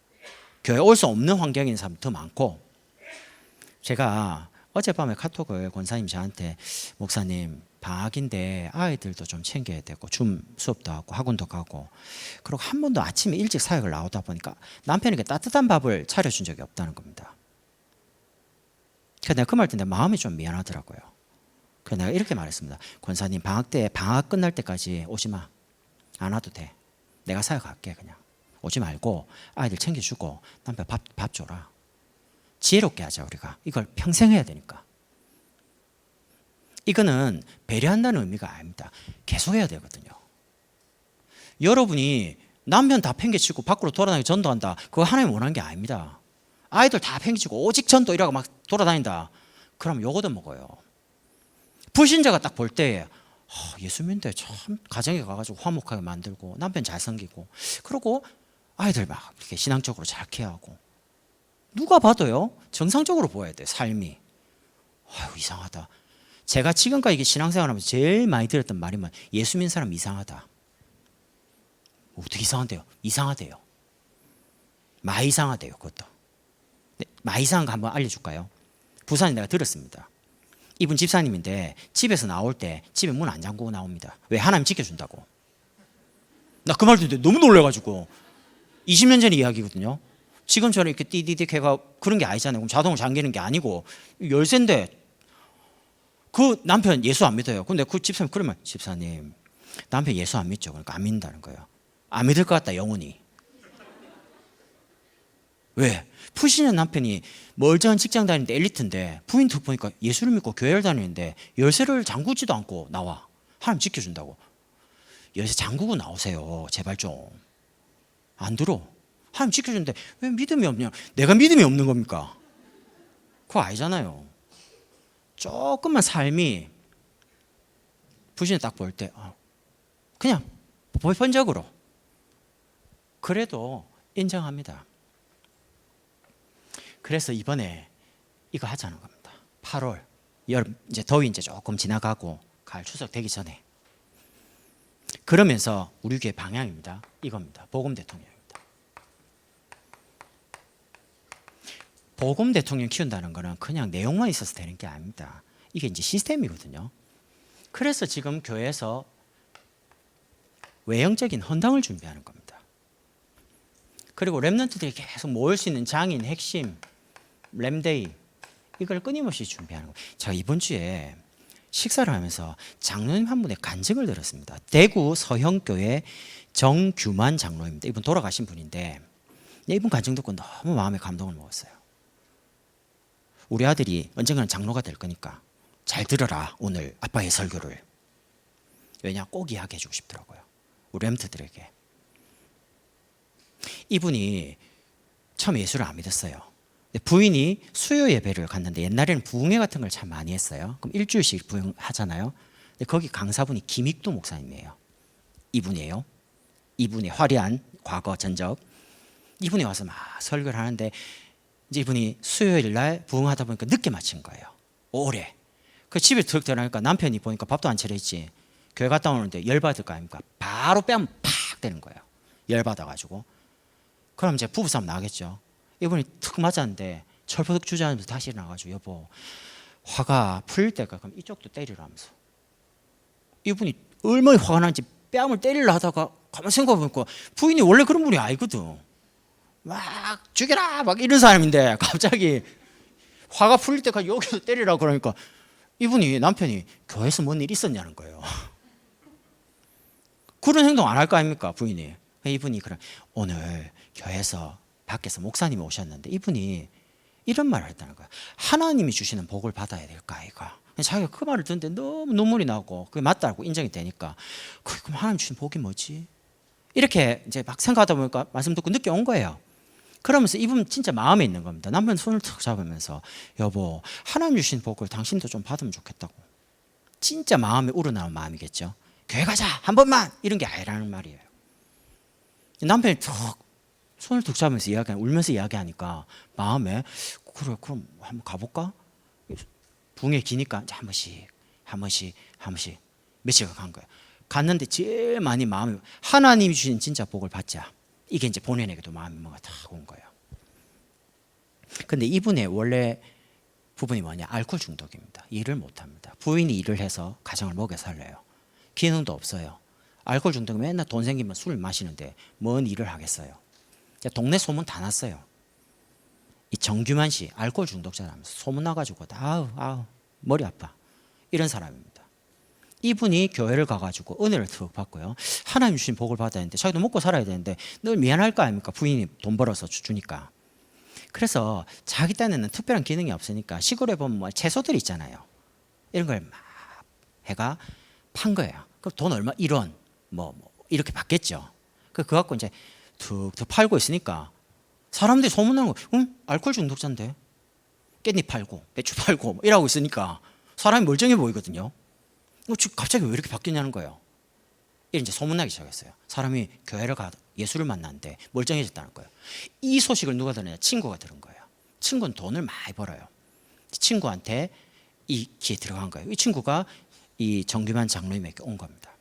교회 올 수 없는 환경에 있는 사람이 더 많고 제가 어젯밤에 카톡을 권사님 저한테 목사님 방학인데 아이들도 좀 챙겨야 되고 줌 수업도 하고 학원도 가고 그리고 한 번도 아침에 일찍 사역을 나오다 보니까 남편에게 따뜻한 밥을 차려준 적이 없다는 겁니다. 그래서 내가 그 말 듣는데 마음이 좀 미안하더라고요. 그래서 내가 이렇게 말했습니다. 권사님 방학 끝날 때까지 오지 마. 안 와도 돼. 내가 사역할게 그냥. 오지 말고 아이들 챙겨주고 남편 밥 줘라. 지혜롭게 하자 우리가. 이걸 평생 해야 되니까. 이거는 배려한다는 의미가 아닙니다. 계속 해야 되거든요. 여러분이 남편 다 팽개치고 밖으로 돌아다니고 전도한다. 그거 하나님 원하는 게 아닙니다. 아이들 다 팽개치고 오직 전도 이라고 막 돌아다닌다. 그럼 요거도 먹어요. 불신자가 딱 볼 때 예수 믿는데 참 가정에 가가지고 화목하게 만들고 남편 잘 섬기고 그러고 아이들 막 이렇게 신앙적으로 잘 케어하고 누가 봐도요 정상적으로 보여야 돼 삶이. 아유 이상하다. 제가 지금까지 이게 신앙생활하면서 제일 많이 들었던 말이면 예수 믿는 사람 이상하다. 어떻게 이상한데요? 이상하대요. 많이 이상하대요. 그것도. 많이 이상한 거 한번 알려줄까요? 부산에 내가 들었습니다. 이분 집사님인데 집에서 나올 때 집에 문 안 잠그고 나옵니다. 왜? 하나님 지켜준다고. 나 그 말 듣는데 너무 놀래가지고 20년 전 이야기거든요. 지금처럼 이렇게 띠디딕 해가 그런 게 아니잖아요. 그럼 자동으로 잠기는 게 아니고 열쇠인데 그 남편 예수 안 믿어요. 근데 그 집사님 그러면 집사님 남편 예수 안 믿죠. 그러니까 안 믿는다는 거예요. 안 믿을 것 같다 영원히. 왜? 푸시는 남편이 멀쩡한 직장 다니는데 엘리트인데 부인 톡 보니까 예수를 믿고 교회를 다니는데 열쇠를 잠그지도 않고 나와. 하나님 지켜준다고. 열쇠 잠그고 나오세요. 제발 좀. 안 들어. 하나님 지켜주는데 왜 믿음이 없냐? 내가 믿음이 없는 겁니까? 그거 아니잖아요. 조금만 삶이 부신을 딱 볼 때 그냥 보편적으로 그래도 인정합니다. 그래서 이번에 이거 하자는 겁니다. 8월 여름 이제 더위 이제 조금 지나가고 가을 추석 되기 전에 그러면서 우리 교회 방향입니다. 이겁니다. 복음 대통령입니다. 복음 대통령 키운다는 거는 그냥 내용만 있어서 되는 게 아닙니다. 이게 이제 시스템이거든요. 그래서 지금 교회에서 외형적인 헌당을 준비하는 겁니다. 그리고 렘넌트들이 계속 모일 수 있는 장인, 핵심, 렘데이 이걸 끊임없이 준비하는 거예요. 제가 이번 주에 식사를 하면서 장로님 한 분의 간증을 들었습니다. 대구 서형교회 정규만 장로입니다. 이분 돌아가신 분인데 이분 간증 듣고 너무 마음에 감동을 먹었어요. 우리 아들이 언젠가는 장로가 될 거니까 잘 들어라 오늘 아빠의 설교를. 왜냐 꼭 이야기해 주고 싶더라고요. 우리 렘트들에게. 이분이 처음 예수를 안 믿었어요. 부인이 수요 예배를 갔는데 옛날에는 부흥회 같은 걸 참 많이 했어요. 그럼 일주일씩 부흥하잖아요. 근데 거기 강사분이 김익도 목사님이에요. 이분이에요. 이분의 화려한 과거 전적. 이분이 와서 막 설교를 하는데 이제 이분이 수요일 날 부흥하다 보니까 늦게 마친 거예요. 오래. 그 집에 툭 들어가니까 남편이 보니까 밥도 안 차려있지. 교회 갔다 오는데 열받을 거 아닙니까? 바로 뺨 팍 때는 거예요. 열받아가지고. 그럼 이제 부부싸움 나겠죠. 이분이 툭 맞았는데 철푸덕 주저앉으면서 다시 일어나가지고 여보 화가 풀릴 때가 그럼 이쪽도 때리라면서. 이분이 얼마나 화가 나는지 뺨을 때리려 하다가 가만 생각해보니까 부인이 원래 그런 분이 아니거든. 막 죽여라 막 이런 사람인데 갑자기 화가 풀릴 때까지 여기서 때리라 그러니까 이분이 남편이 교회에서 뭔 일 있었냐는 거예요. 그런 행동 안 할 거 아닙니까 부인이. 이분이 그럼 오늘 교회에서 밖에서 목사님이 오셨는데 이분이 이런 말을 했다는 거야. 하나님이 주시는 복을 받아야 될까 이가. 자기가 그 말을 듣는데 너무 눈물이 나고 그게 맞다고 인정이 되니까 그럼 하나님 주신 복이 뭐지? 이렇게 이제 막 생각하다 보니까 말씀 듣고 늦게 온 거예요. 그러면서 이분 진짜 마음에 있는 겁니다. 남편 손을 탁 잡으면서 여보 하나님 주신 복을 당신도 좀 받으면 좋겠다고. 진짜 마음에 우러나온 마음이겠죠. 교회 가자 한 번만 이런 게 아니라는 말이에요. 남편이 툭 손을 툭 잡으면서 울면서 이야기하니까 마음에 그래 그럼 한번 가볼까? 붕에 기니까 한 번씩 며칠간 간 거예요. 갔는데 제일 많이 마음이 하나님이 주신 진짜 복을 받자. 이게 이제 본인에게도 마음이 뭔가 딱 온 거예요. 근데 이분의 원래 부분이 뭐냐? 알코올 중독입니다. 일을 못합니다. 부인이 일을 해서 가정을 먹여 살려요. 기능도 없어요. 알코올 중독이 맨날 돈 생기면 술을 마시는데 뭔 일을 하겠어요. 동네 소문 다 났어요. 이 정규만 씨 알코올 중독자라면서 소문 나가지고 아우 머리 아파 이런 사람입니다. 이분이 교회를 가가지고 은혜를 툭 받고요. 하나님 주신 복을 받아야 되는데 자기도 먹고 살아야 되는데 늘 미안할 거 아닙니까? 부인이 돈 벌어서 주니까. 그래서 자기 딴에는 특별한 기능이 없으니까 시골에 보면 뭐 채소들 있잖아요. 이런 걸 막 해가 판 거예요. 그럼 돈 얼마? 1원 뭐 이렇게 받겠죠. 그거 갖고 이제 툭툭 팔고 있으니까 사람들이 소문나는 거, 알코올 중독자인데 깻잎 팔고 배추 팔고 뭐 이러고 있으니까 사람이 멀쩡해 보이거든요. 갑자기 왜 이렇게 바뀌냐는 거예요. 이제 소문나기 시작했어요. 사람이 교회를 가 예수를 만났는데 멀쩡해졌다는 거예요. 이 소식을 누가 들었냐? 친구가 들은 거예요. 친구는 돈을 많이 벌어요. 친구한테 이 기에 들어간 거예요. 이 친구가 이 정규만 장로님에게 온 겁니다.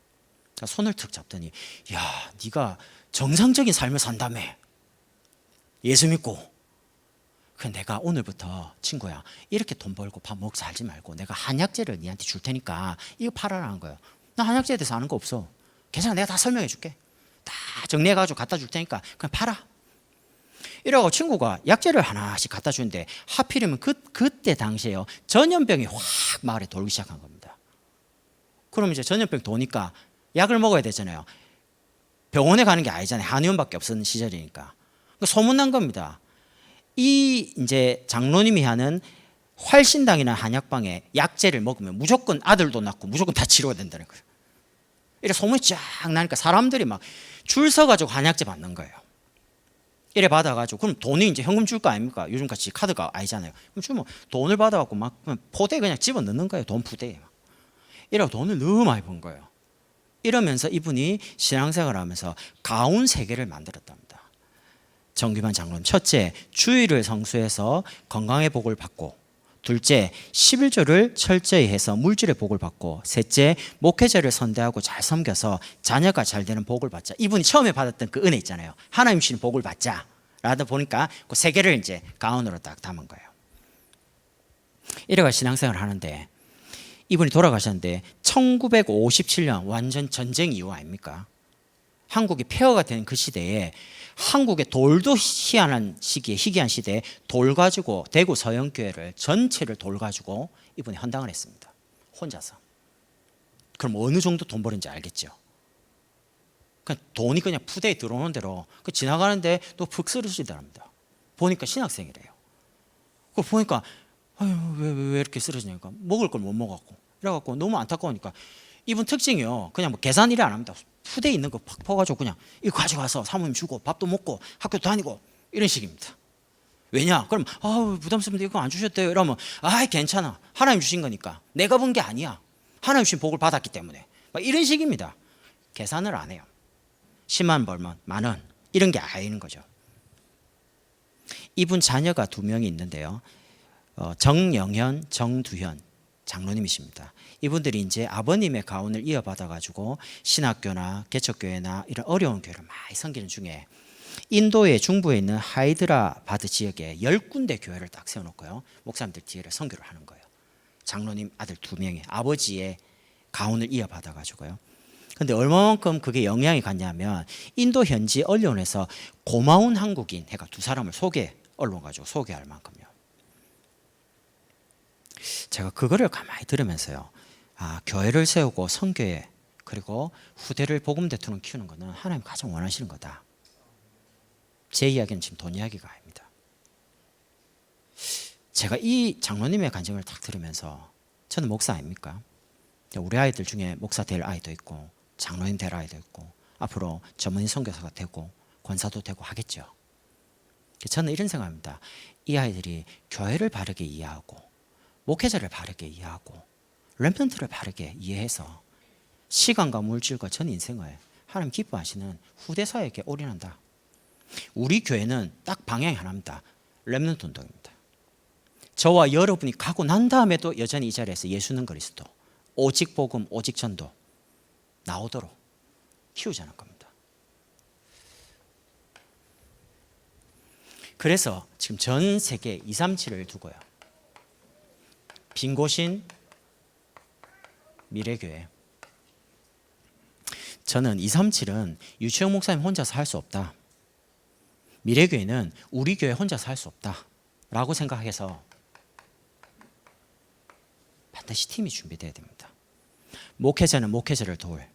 손을 툭 잡더니, 야, 네가 정상적인 삶을 산다며. 예수 믿고. 그 내가 오늘부터 친구야, 이렇게 돈 벌고 밥 먹고 살지 말고 내가 한약재를 니한테 줄 테니까 이거 팔아라는 거예요. 나 한약재에 대해서 아는 거 없어. 괜찮아, 내가 다 설명해 줄게. 다 정리해가지고 갖다 줄 테니까 그냥 팔아. 이러고 친구가 약재를 하나씩 갖다 주는데 하필이면 그때 당시에요, 전염병이 확 마을에 돌기 시작한 겁니다. 그럼 이제 전염병 도니까 약을 먹어야 되잖아요. 병원에 가는 게 아니잖아요. 한의원밖에 없었는 시절이니까. 소문난 겁니다. 이 이제 장로님이 하는 활신당이나 한약방에 약재를 먹으면 무조건 아들도 낳고 무조건 다 치료가 된다는 거예요. 이래 소문이 쫙 나니까 사람들이 막 줄 서가지고 한약재 받는 거예요. 이래 받아가지고 그럼 돈이 이제 현금 줄 거 아닙니까? 요즘 같이 카드가 아니잖아요. 그럼 주면 돈을 받아갖고 막 포대에 그냥 집어 넣는 거예요. 돈 푸대에. 이러고 돈을 너무 많이 번 거예요. 이러면서 이분이 신앙생활을 하면서 가운 3개를 만들었답니다. 정규만 장로님, 첫째, 주일을 성수해서 건강의 복을 받고, 둘째, 11조를 철저히 해서 물질의 복을 받고, 셋째, 목회자를 선대하고 잘 섬겨서 자녀가 잘 되는 복을 받자. 이분이 처음에 받았던 그 은혜 있잖아요. 하나님 주시는 복을 받자. 라다 보니까 그 3개를 이제 가운으로 딱 담은 거예요. 이래가 신앙생활을 하는데, 이분이 돌아가셨는데 1957년 완전 전쟁 이후 아닙니까? 한국이 폐허가 된 그 시대에, 한국의 돌도 희한한 시대에 돌 가지고 대구 서영교회를 전체를 돌 가지고 이분이 헌당을 했습니다. 혼자서. 그럼 어느 정도 돈 버는지 알겠죠? 그냥 돈이 그냥 푸대에 들어오는 대로 지나가는데 또 푹 쓰러지더랍니다. 보니까 신학생이래요. 그걸 보니까 아유, 왜 이렇게 쓰러지냐니까 먹을 걸 못 먹었고 이래갖고 너무 안타까우니까, 이분 특징이요, 그냥 뭐 계산 일을 안 합니다. 푸대에 있는 거 팍 퍼가지고 그냥 이거 가져가서 사모님 주고 밥도 먹고 학교도 다니고 이런 식입니다. 왜냐? 그럼 부담스럽은데 이거 안 주셨대요. 이러면 괜찮아, 하나님 주신 거니까, 내가 본 게 아니야, 하나님 주신 복을 받았기 때문에, 막 이런 식입니다. 계산을 안 해요. 10만 벌면 10,000원 이런 게 아닌 거죠. 이분 자녀가 2명이 있는데요, 정영현, 정두현 장로님이십니다. 이분들이 이제 아버님의 가운을 이어받아 가지고 신학교나 개척교회나 이런 어려운 교회를 많이 섬기는 중에, 인도의 중부에 있는 하이드라바드 지역에 10군데 교회를 딱 세워놓고요, 목사님들 뒤에를 선교를 하는 거예요. 장로님 아들 2명이 아버지의 가운을 이어받아 가지고요. 근데 얼마만큼 그게 영향이 갔냐면, 인도 현지 언론에서 고마운 한국인 해가 2사람을 언론 가지고 소개할 만큼요. 제가 그거를 가만히 들으면서요, 교회를 세우고 선교회 그리고 후대를 복음 대통령 키우는 것은 하나님 가장 원하시는 거다. 제 이야기는 지금 돈 이야기가 아닙니다. 제가 이 장로님의 간증을 딱 들으면서, 저는 목사 아닙니까? 우리 아이들 중에 목사 될 아이도 있고 장로님 될 아이도 있고 앞으로 전문의 선교사가 되고 권사도 되고 하겠죠. 저는 이런 생각입니다. 이 아이들이 교회를 바르게 이해하고 목회자를 바르게 이해하고 렘넌트를 바르게 이해해서 시간과 물질과 전 인생을 하나님 기뻐하시는 후대사에게 올인한다. 우리 교회는 딱 방향이 하나입니다. 렘넌트 운동입니다. 저와 여러분이 가고 난 다음에도 여전히 이 자리에서 예수는 그리스도, 오직 복음, 오직 전도 나오도록 키우자는 겁니다. 그래서 지금 전 세계 237을 두고요, 빈곳인 미래교회, 저는 237은 유치영 목사님 혼자서 할 수 없다, 미래교회는 우리 교회 혼자서 할 수 없다 라고 생각해서 반드시 팀이 준비되어야 됩니다. 목회자는 목회자를 도울,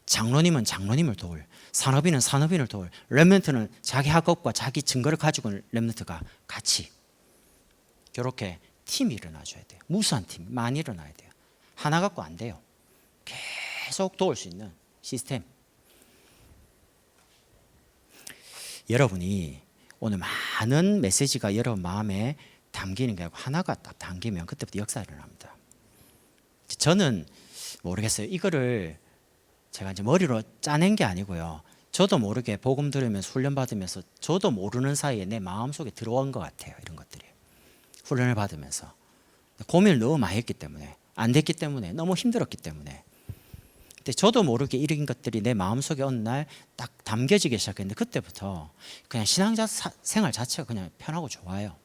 장로님은 장로님을 도울, 산업인은 산업인을 도울, 렘넌트는 자기 학업과 자기 증거를 가지고 있는 렘넌트가 같이 이렇게 팀이 일어나줘야 돼요. 무수한 팀이 많이 일어나야 돼요. 하나 갖고 안 돼요. 계속 도울 수 있는 시스템. 여러분이 오늘 많은 메시지가 여러분 마음에 담기는 게 아니고 하나가 딱 담기면 그때부터 역사가 일어납니다. 저는 모르겠어요. 이거를 제가 이제 머리로 짜낸 게 아니고요. 저도 모르게 복음 들으면서 훈련 받으면서 저도 모르는 사이에 내 마음속에 들어온 것 같아요. 이런 것들이. 훈련을 받으면서 고민을 너무 많이 했기 때문에, 안 됐기 때문에, 너무 힘들었기 때문에. 근데 저도 모르게 이런 것들이 내 마음속에 어느 날 딱 담겨지기 시작했는데 그때부터 그냥 신앙생활 자체가 그냥 편하고 좋아요.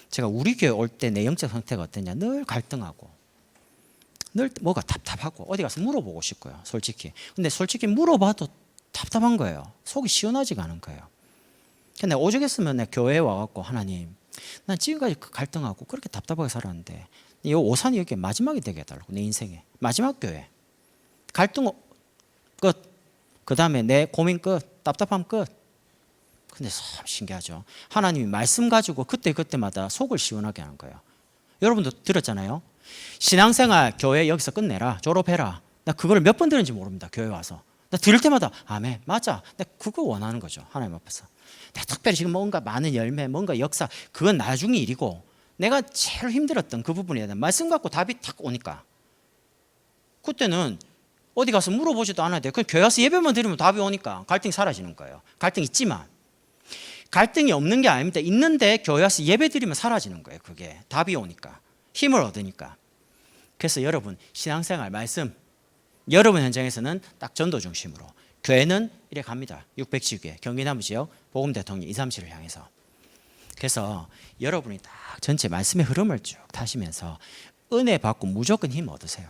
제가 우리 교회 올 때 내 영적 상태가 어땠냐, 늘 갈등하고 늘 뭐가 답답하고 어디 가서 물어보고 싶고요, 솔직히. 근데 솔직히 물어봐도 답답한 거예요. 속이 시원하지가 않은 거예요. 근데 오죽했으면 내가 교회에 와갖고 하나님, 난 지금까지 갈등하고 그렇게 답답하게 살았는데 이 오산이 여기 마지막이 되게 해달라고, 내 인생에 마지막 교회. 갈등 끝. 그 다음에 내 고민 끝. 답답함 끝. 근데 참 신기하죠. 하나님이 말씀 가지고 그때마다 속을 시원하게 하는 거예요. 여러분도 들었잖아요. 신앙생활 교회 여기서 끝내라, 졸업해라. 나 그걸 몇 번 들은지 모릅니다. 교회 와서 나 들을 때마다 아멘, 맞아, 나 그거 원하는 거죠. 하나님 앞에서. 내가 특별히 지금 뭔가 많은 열매, 뭔가 역사, 그건 나중에 일이고, 내가 제일 힘들었던 그 부분에 대한 말씀 갖고 답이 탁 오니까 그때는 어디 가서 물어보지도 않아야 돼요. 그냥 교회 와서 예배만 드리면 답이 오니까 갈등이 사라지는 거예요. 갈등이 있지만 갈등이 없는 게 아닙니다. 있는데 교회 와서 예배 드리면 사라지는 거예요. 그게 답이 오니까, 힘을 얻으니까. 그래서 여러분 신앙생활 말씀, 여러분 현장에서는 딱 전도 중심으로, 교회는 이래 갑니다. 600지교회 경기남부지역 복음대통령 237을 향해서. 그래서 여러분이 딱 전체 말씀의 흐름을 쭉 타시면서 은혜 받고 무조건 힘 얻으세요.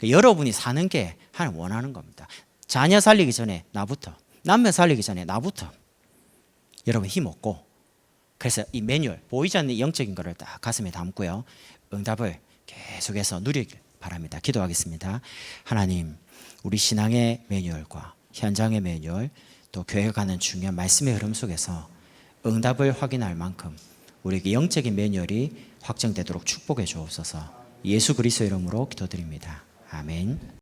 여러분이 사는 게 하나님 원하는 겁니다. 자녀 살리기 전에 나부터, 남매 살리기 전에 나부터 여러분 힘 얻고, 그래서 이 매뉴얼, 보이지 않는 영적인 거를 딱 가슴에 담고요, 응답을 계속해서 누리길 바랍니다. 기도하겠습니다. 하나님, 우리 신앙의 매뉴얼과 현장의 매뉴얼, 또 교회 가는 중요한 말씀의 흐름 속에서 응답을 확인할 만큼 우리에게 영적인 매뉴얼이 확정되도록 축복해 주옵소서. 예수 그리스도의 이름으로 기도드립니다. 아멘.